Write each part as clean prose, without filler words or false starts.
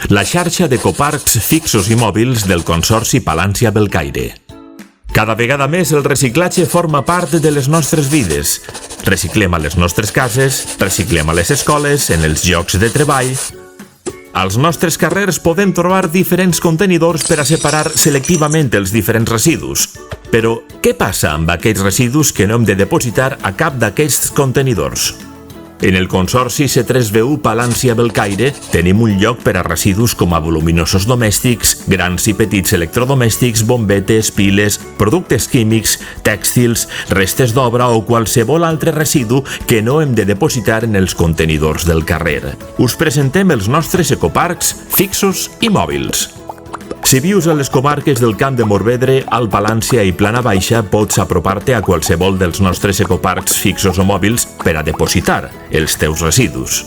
la xarxa d'ecoparcs fixos i mòbils del Consorci Palància Belcaire. Cada vegada més el reciclatge forma part de les nostres vides. Reciclem a les nostres cases, reciclem a les escoles, en els llocs de treball. Als nostres carrers podem trobar diferents contenidors per a separar selectivament els diferents residus. Però què passa amb aquests residus que no hem de depositar a cap d'aquests contenidors? En el Consorci C3VU Palància Belcaire tenim un lloc per a residus com a voluminosos domèstics, grans i petits electrodomèstics, bombetes, piles, productes químics, tèxtils, restes d'obra o qualsevol altre residu que no hem de depositar en els contenidors del carrer. Us presentem els nostres ecoparcs fixos i mòbils. Si vius a les comarques del Camp de Morvedre, Alt Palància i Plana Baixa, pots apropar-te a qualsevol dels nostres ecoparcs fixos o mòbils per a depositar els teus residus.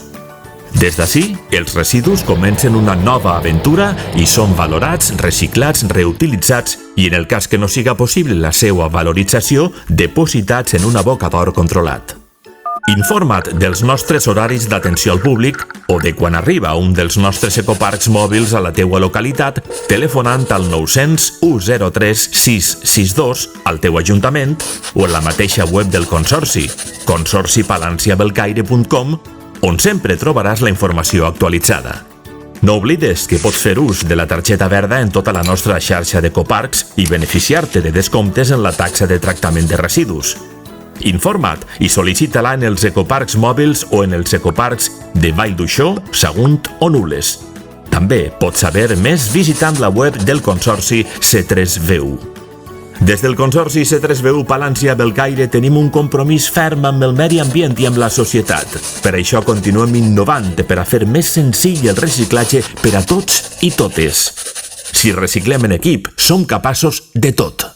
Des d'ací, els residus comencen una nova aventura i són valorats, reciclats, reutilitzats i, en el cas que no siga possible la seva valorització, depositats en un abocador controlat. Informa't dels nostres horaris d'atenció al públic o de quan arriba un dels nostres ecoparcs mòbils a la teua localitat telefonant al 900 103 662 al teu ajuntament o en la mateixa web del Consorci, consorcipalanciabelcaire.com, on sempre trobaràs la informació actualitzada. No oblides que pots fer ús de la targeta verda en tota la nostra xarxa d'ecoparcs i beneficiar-te de descomptes en la taxa de tractament de residus. Informa't i sol·licita-la en els ecoparcs mòbils o en els ecoparcs de Vall d'Uixó, Sagunt o Nules. També pots saber més visitant la web del Consorci C3VU. Des del Consorci C3VU Palància Belcaire tenim un compromís ferm amb el medi ambient i amb la societat. Per això continuem innovant per a fer més senzill el reciclatge per a tots i totes. Si reciclem en equip, som capaços de tot.